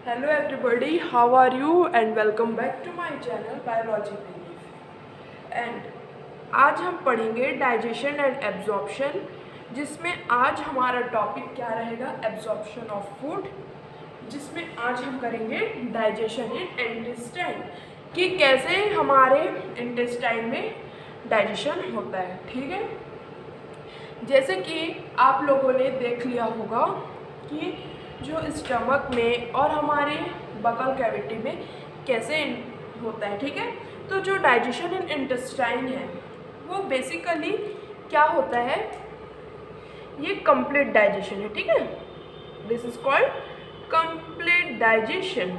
Hello everybody, how are you and welcome back to my channel Biology Belief। And आज हम पढ़ेंगे digestion and absorption, जिसमें आज हमारा टॉपिक क्या रहेगा, एब्जॉर्प्शन ऑफ फूड, जिसमें आज हम करेंगे डाइजेशन इन इंटेस्टाइन, कि कैसे हमारे इंटेस्टाइन में डाइजेशन होता है। ठीक है, जैसे कि आप लोगों ने देख लिया होगा कि जो स्टमक में और हमारे बकल कैविटी में कैसे होता है। ठीक है, तो जो डाइजेशन इन इंटेस्टाइन है वो बेसिकली क्या होता है, ये कंप्लीट डाइजेशन है। ठीक है, this is called complete digestion.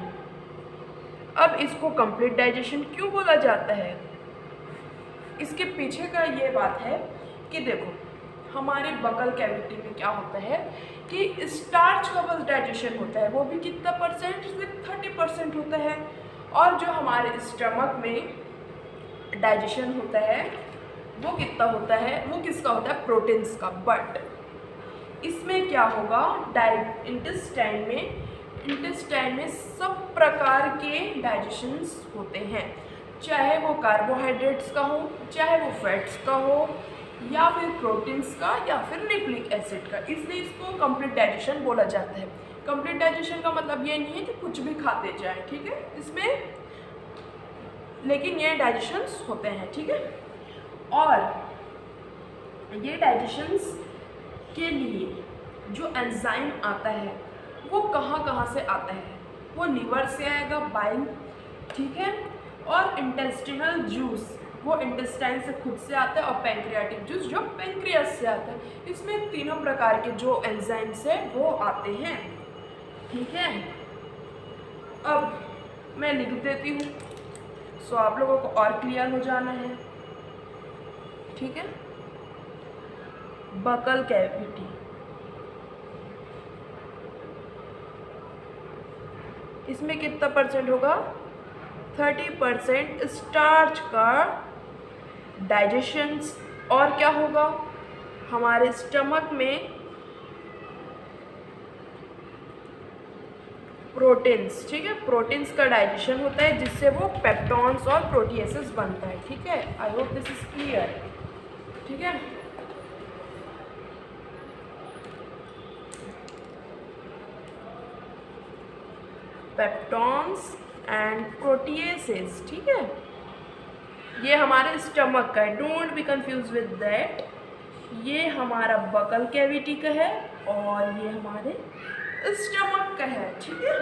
अब इसको कंप्लीट डाइजेशन क्यों बोला जाता है, इसके पीछे का ये बात है कि देखो हमारे बकल कैविटी में क्या होता है कि स्टार्च का बस डाइजेशन होता है, वो भी कितना परसेंट, सिर्फ 30% होता है। और जो हमारे स्टमक में डाइजेशन होता है वो कितना होता है, वो किसका होता है, प्रोटीन्स का। बट इसमें क्या होगा, इंटेस्टाइन में सब प्रकार के डाइजेशंस होते हैं, चाहे वो कार्बोहाइड्रेट्स का हो, चाहे वो फैट्स का हो, या फिर प्रोटीन्स का, या फिर न्यूक्लिक एसिड का। इसलिए इसको कंप्लीट डाइजेशन बोला जाता है। कंप्लीट डाइजेशन का मतलब ये नहीं है कि कुछ भी खाते जाएं, ठीक है, इसमें लेकिन ये डाइजेशंस होते हैं। ठीक है, और ये डाइजेशंस के लिए जो एंजाइम आता है वो कहाँ से आता है, वो लीवर से आएगा, बाइल, ठीक है, और इंटेस्टिनल जूस वो इंटेस्टाइन से खुद से आता है, और पैंक्रियाटिक जूस जो पैंक्रियास से आता है। इसमें तीनों प्रकार के जो एंजाइम्स है वो आते हैं। ठीक है, अब मैं लिख देती हूँ सो आप लोगों को और क्लियर हो जाना है। ठीक है, बकल कैविटी, इसमें कितना परसेंट होगा, 30% स्टार्च का डाइजेशन। और क्या होगा, हमारे स्टमक में प्रोटीन्स, ठीक है, प्रोटीन्स का डाइजेशन होता है, जिससे वो पेप्टॉन्स और प्रोटीएसेस बनता है। ठीक है, I hope this is clear. ठीक है, पेप्टॉन्स एंड प्रोटीएसेस, ठीक है, ये हमारे स्टमक का है, don't be confuse with that. ये हमारा बकल कैविटी का है और ये हमारे स्टमक का है। ठीक है,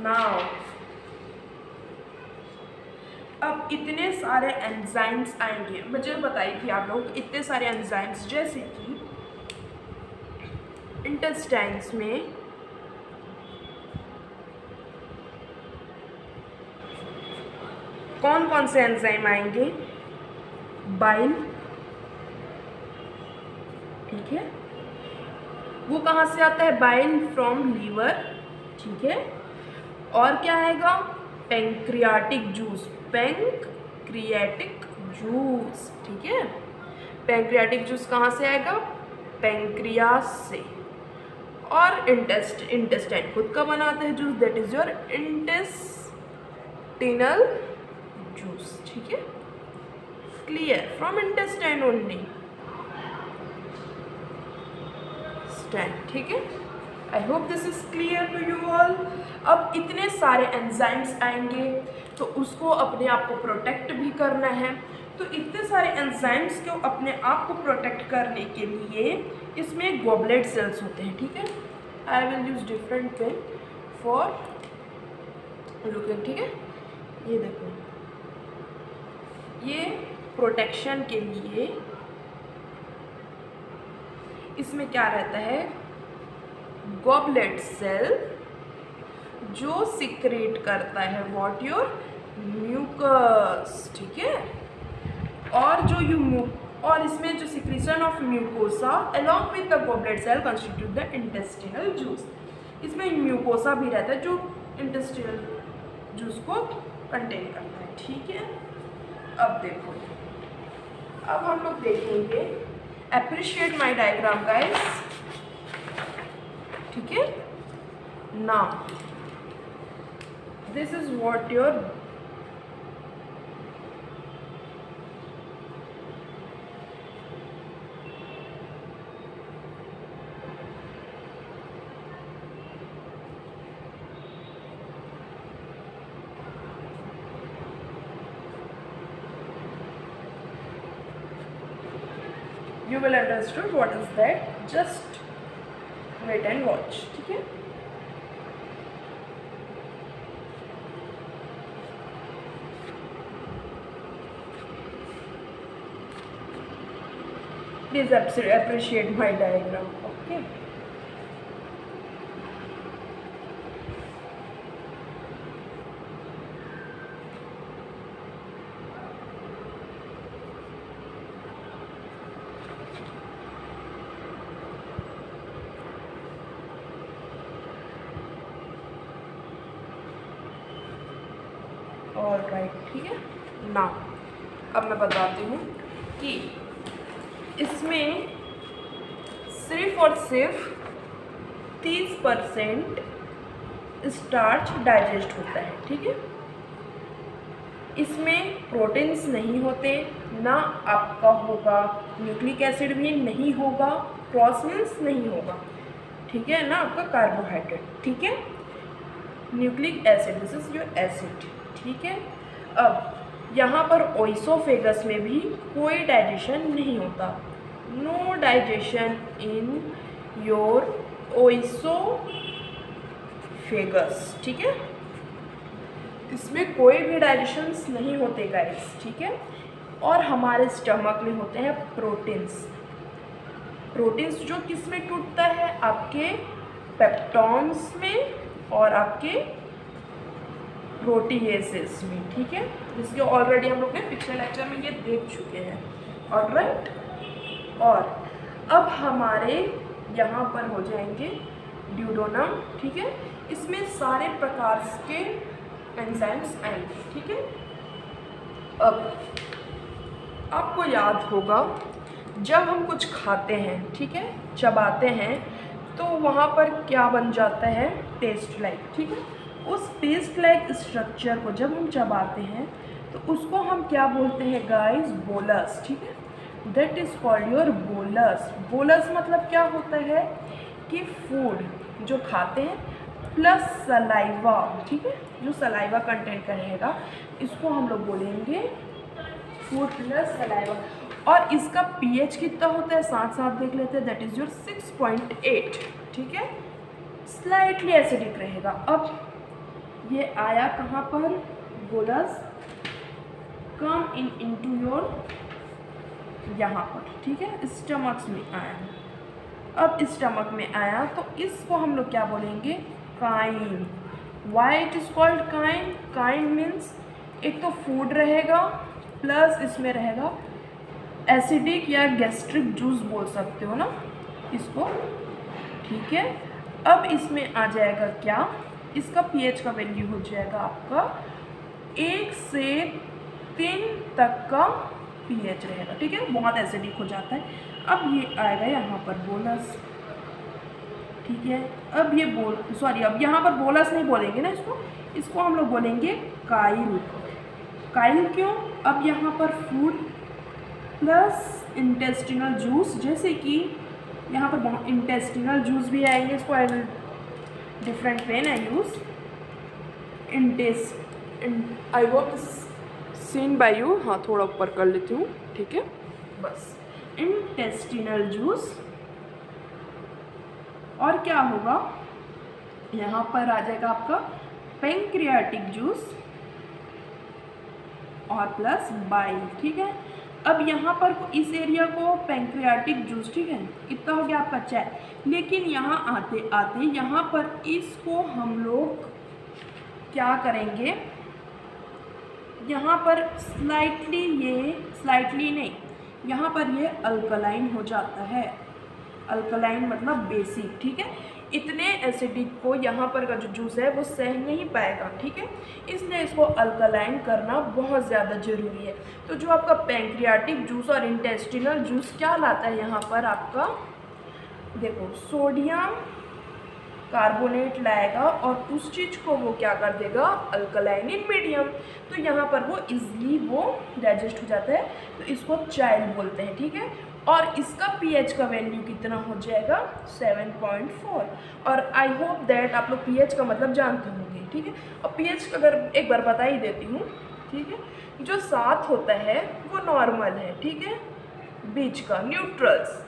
नाउ अब इतने सारे एंजाइम्स आएंगे, मुझे बताई थी आप लोग इतने सारे एंजाइम्स, जैसे कि इंटेस्टाइन्स में कौन कौन से एंजाइम आएंगे, बाइल, ठीक है, वो कहाँ से आता है, बाइल फ्रॉम लीवर, ठीक है, और क्या आएगा, पैंक्रियाटिक जूस, पैंक्रियाटिक जूस, ठीक है, पैंक्रियाटिक जूस कहाँ से आएगा, पैंक्रियास से। और इंटेस्टाइन खुद का बनाता है juice, that is your intestinal juice. ठीक है, क्लियर, फ्रॉम इंटेस्टाइन ओनली, ठीक है, I hope this is clear to you all. अब इतने सारे एंजाइम्स आएंगे तो उसको अपने आप को प्रोटेक्ट भी करना है, तो इतने सारे एंजाइम्स को अपने आप को प्रोटेक्ट करने के लिए इसमें गॉबलेट सेल्स होते हैं। ठीक है, I will use different pen for looking. ठीक है, ये देखो, ये प्रोटेक्शन के लिए इसमें क्या रहता है, गॉबलेट सेल जो सिक्रेट करता है व्हाट, योर म्यूकस। ठीक है, और जो और इसमें जो secretion of mucosa along with the goblet cell constitute the intestinal juice. इसमें म्यूकोसा भी रहता है जो इंटेस्टिनल जूस को कंटेन करता है। ठीक है, अब देखो, अब हम लोग देखेंगे, अप्रिशिएट माय डायग्राम गाइस। ठीक है, Now, this is what your you will understand what is that. Just wait and watch. ठीक है? Please appreciate my diagram. Okay. Alright, ठीक है ना। अब मैं बताती हूँ कि इसमें सिर्फ और सिर्फ 30% स्टार्च डाइजेस्ट होता है, ठीक है। इसमें प्रोटीन्स नहीं होते, ना आपका होगा न्यूक्लिक एसिड भी नहीं होगा, क्रॉसमिल्स नहीं होगा, ठीक है ना, आपका कार्बोहाइड्रेट, ठीक है। Nucleic acid, this is your acid, ठीक है। अब यहाँ पर ओइसोफेगस में भी कोई डाइजेशन नहीं होता, no digestion in your oesophagus, ठीक है। इसमें कोई भी डाइजेशंस नहीं होते गाइस, ठीक है। और हमारे स्टमक में होते हैं प्रोटीन्स। प्रोटीन्स जो किस में टूटता है, आपके पेप्टॉन्स में और आपके प्रोटीएसेस में, ठीक है। जिसके ऑलरेडी हम लोग ने पिछले लेक्चर में ये देख चुके हैं, ऑलराइट। और अब हमारे यहाँ पर हो जाएंगे ड्यूडोनम, ठीक है। इसमें सारे प्रकार के एंजाइम्स आएंगे, ठीक है। अब आपको याद होगा जब हम कुछ खाते हैं, ठीक है, चबाते हैं, तो वहाँ पर क्या बन जाता है, पेस्ट लाइक, ठीक है। उस पेस्ट लाइक स्ट्रक्चर को जब हम चबाते हैं तो उसको हम क्या बोलते हैं गाइस, बोलस, ठीक है। That is called your bolus. Bolus मतलब क्या होता है कि फूड जो खाते हैं प्लस सलाइवा, ठीक है, जो सलाइवा कंटेंट का रहेगा, इसको हम लोग बोलेंगे फूड प्लस सलाइवा। और इसका पीएच कितना होता है, साथ साथ देख लेते हैं, दैट इज योर 6.8, ठीक है। स्लाइटली एसिडिक रहेगा। अब ये आया कहाँ पर, बोलस कम इनटू योर यहाँ पर, ठीक है, स्टमक्स में आया। अब स्टमक में आया तो इसको हम लोग क्या बोलेंगे, chyme. Why it is called chyme, chyme means एक तो फूड रहेगा प्लस इसमें रहेगा एसिडिक या गैस्ट्रिक जूस बोल सकते हो ना इसको, ठीक है। अब इसमें आ जाएगा क्या, इसका पीएच का वैल्यू हो जाएगा आपका 1 से 3 तक का पीएच रहेगा, ठीक है, बहुत एसिडिक हो जाता है। अब ये आएगा यहाँ पर बोलस, ठीक है। अब ये अब यहाँ पर बोलस नहीं बोलेंगे ना इसको हम लोग बोलेंगे काइल। काइल क्यों, अब यहाँ पर फूड प्लस इंटेस्टिनल जूस, जैसे कि यहाँ पर इंटेस्टिनल जूस भी आएंगे, इसको I will different pen I use I what seen by you, हाँ थोड़ा ऊपर कर लेती हूँ, ठीक है, बस इंटेस्टिनल जूस। और क्या होगा, यहाँ पर आ जाएगा आपका पैंक्रियाटिक जूस और प्लस बाइल, ठीक है। अब यहाँ पर इस एरिया को पैंक्रियाटिक जूस, ठीक है, कितना हो गया आपका चाय। लेकिन यहाँ आते आते यहाँ पर इसको हम लोग क्या करेंगे, यहाँ पर स्लाइटली नहीं, यहाँ पर ये अल्कलाइन हो जाता है। अल्कलाइन मतलब बेसिक, ठीक है। इतने एसिडिक को यहाँ पर का जो जूस है वो सह नहीं पाएगा, ठीक है, इसलिए इसको अल्कलाइन करना बहुत ज़्यादा ज़रूरी है। तो जो आपका पैंक्रियाटिक जूस और इंटेस्टिनल जूस क्या लाता है, यहाँ पर आपका देखो सोडियम कार्बोनेट लाएगा और उस चीज़ को वो क्या कर देगा, अल्कलाइन इन मीडियम। तो यहाँ पर वो इजली वो डाइजेस्ट हो जाता है, तो इसको चाइल्ड बोलते हैं, ठीक है। और इसका पीएच का वैल्यू कितना हो जाएगा, 7.4। और आई होप दैट आप लोग पीएच का मतलब जानते होंगे, ठीक है। और पीएच अगर एक बार बता ही देती हूँ, ठीक है। जो 7 होता है वो नॉर्मल है, ठीक है, बीच का न्यूट्रल्स।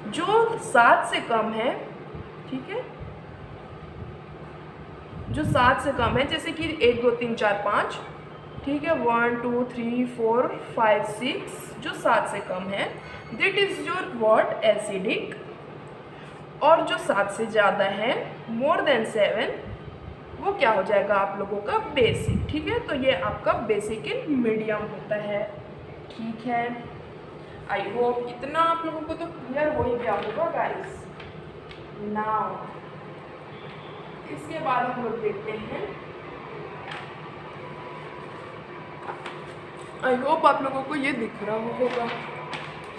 जो 7 से कम है, ठीक है, जो 7 से कम है, जैसे कि 1 2 3 4 5, ठीक है, 1 2 3 4 5 6, जो 7 से कम है that is your what, acidic. और जो 7 से ज़्यादा है, मोर देन 7, वो क्या हो जाएगा आप लोगों का, बेसिक, ठीक है। तो ये आपका बेसिक इन मीडियम होता है, ठीक है। आई होप इतना आप लोगों को तो क्लियर हो ही गया होगा गाइस। नाउ इसके बाद हम लोग देखते हैं, आई होप आप लोगों को ये दिख रहा होगा,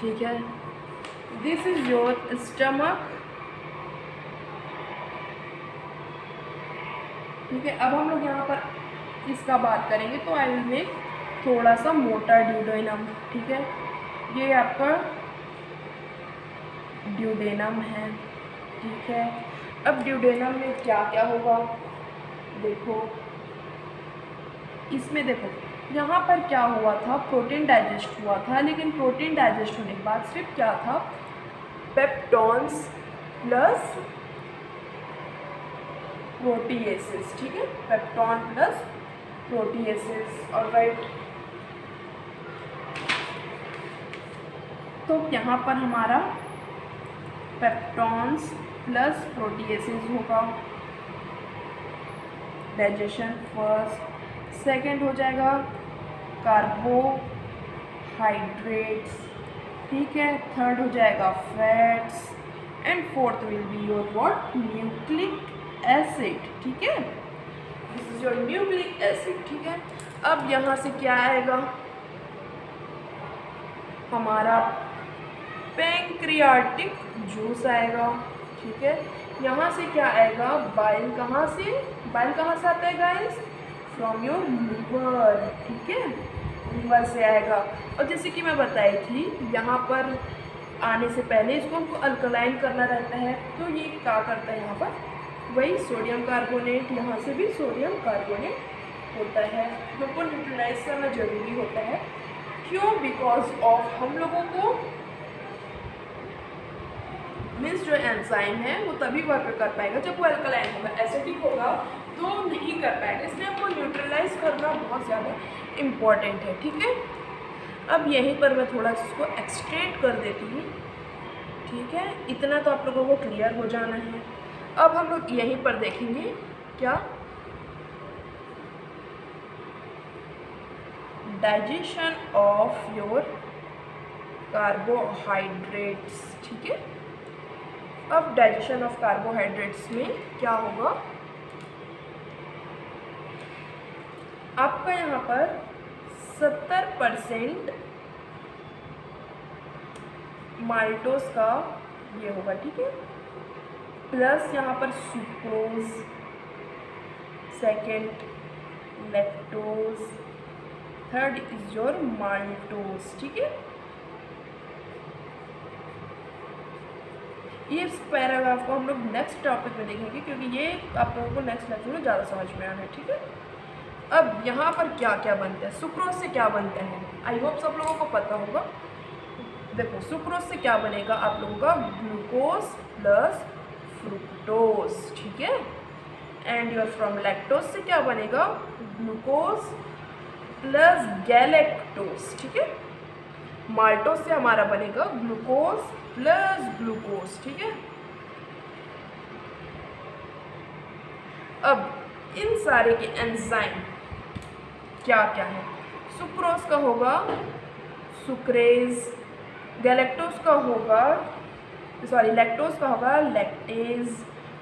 ठीक है। दिस इज योर स्टमक, ठीक है। अब हम लोग यहाँ पर इसका बात करेंगे, तो आई विल मेक थोड़ा सा मोटा ड्यूडेनम, ठीक है। ये आपका ड्यूडेनम है, ठीक है। अब ड्यूडेनम में क्या क्या होगा, देखो इसमें, देखो यहाँ पर क्या हुआ था, प्रोटीन डाइजेस्ट हुआ था, लेकिन प्रोटीन डाइजेस्ट होने के बाद सिर्फ क्या था, पेप्टॉन्स प्लस प्रोटीएसिस, ठीक है, पेप्टॉन प्लस प्रोटीएसिस, ऑलराइट। तो यहाँ पर हमारा पेप्टॉन्स प्लस प्रोटीएसिस होगा, डाइजेशन फर्स्ट। सेकंड हो जाएगा कार्बोहाइड्रेट्स, ठीक है। थर्ड हो जाएगा fats, and fourth will be your what, nucleic acid, ठीक है। This is your nucleic acid, ठीक है। अब यहाँ से क्या आएगा, हमारा पैंक्रियाटिक जूस आएगा, ठीक है। यहाँ से क्या आएगा, बाइल। कहाँ से, बाइल कहाँ से आता है गाइस, फ्रॉम योर लीवर, ठीक है, लीवर से आएगा। और जैसे कि मैं बताई थी, यहाँ पर आने से पहले इसको हमको अल्कलाइन करना रहता है, तो ये क्या करता है, यहाँ पर वही सोडियम कार्बोनेट, यहाँ से भी सोडियम कार्बोनेट होता है। हमको न्यूट्रलाइज करना जरूरी होता है, क्यों, बिकॉज ऑफ हम लोगों को मीन्स जो एंजाइम है वो तभी वर्क कर पाएगा जब वो अल्कलाइन होगा, एसिडिक होगा तो नहीं कर पाएगा, इसलिए हमको न्यूट्रलाइज करना बहुत ज़्यादा इम्पॉर्टेंट है, ठीक है। अब यहीं पर मैं थोड़ा इसको एक्सटेंड कर देती हूँ, ठीक है। इतना तो आप लोगों को क्लियर हो जाना है। अब हम लोग यहीं पर देखेंगे क्या, डाइजेशन ऑफ योर कार्बोहाइड्रेट्स, ठीक है। अब डाइजेशन ऑफ कार्बोहाइड्रेट्स में क्या होगा, आपका यहाँ पर 70% माल्टोज का ये होगा, ठीक है, प्लस यहाँ पर sucrose, second lactose, third is your maltose, ठीक है। ये पैराग्राफ को हम लोग नेक्स्ट टॉपिक में देखेंगे, क्योंकि ये आप लोगों को नेक्स्ट लेक्चर में ज़्यादा समझ में आना है, ठीक है। अब यहाँ पर क्या क्या बनता है, सुक्रोज से क्या बनता है, आई होप सब लोगों को पता होगा। देखो सुक्रोज से क्या बनेगा आप लोगों का, ग्लूकोज प्लस फ्रुक्टोज, ठीक है। एंड योर फ्रॉम लैक्टोज से क्या बनेगा, ग्लूकोज प्लस गैलेक्टोज, ठीक है। माल्टोज से हमारा बनेगा ग्लूकोज प्लस ग्लूकोज, ठीक है। अब इन सारे के एंजाइम क्या क्या है, सुक्रोज का होगा सुक्रेज, गैलेक्टोज का होगा, सॉरी लैक्टोज का होगा लैक्टेज,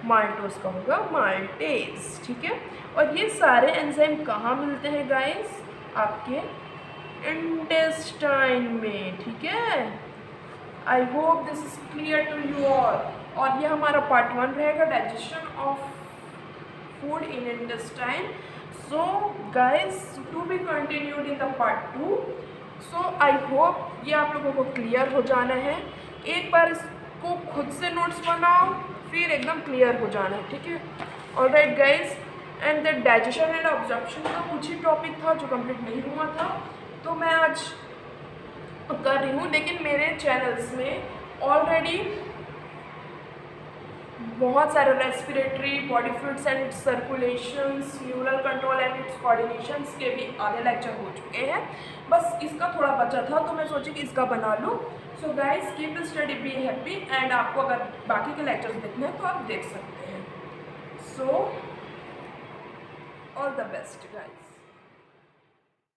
माल्टोज का होगा माल्टेज, ठीक है। और ये सारे एंजाइम कहाँ मिलते हैं गाइस, आपके इंटेस्टाइन में, ठीक है। I hope this is clear to you all. और ये हमारा पार्ट 1 रहेगा, digestion of food in intestine. So guys, to be continued in the part 2. So I hope ये आप लोगों को क्लियर हो जाना है. एक बार इसको खुद से नोट्स बनाओ, फिर एकदम क्लियर हो जाना है, ठीक है. Alright guys, and the digestion and absorption का कुछ ही टॉपिक था जो कंप्लीट नहीं हुआ था, तो मैं आज कर रही हूँ. लेकिन मेरे चैनल्स में ऑलरेडी बहुत सारे respiratory, body fluids and it's circulations, neural control and it's coordinations के भी आधे लेक्चर हो चुके हैं. बस इसका थोड़ा बचा था, तो मैं सोची कि इसका बना लूँ. So guys, keep the study, be happy. And आपको अगर बाकी के लेक्चर्स देखने हैं तो आप देख सकते हैं. So all the best guys.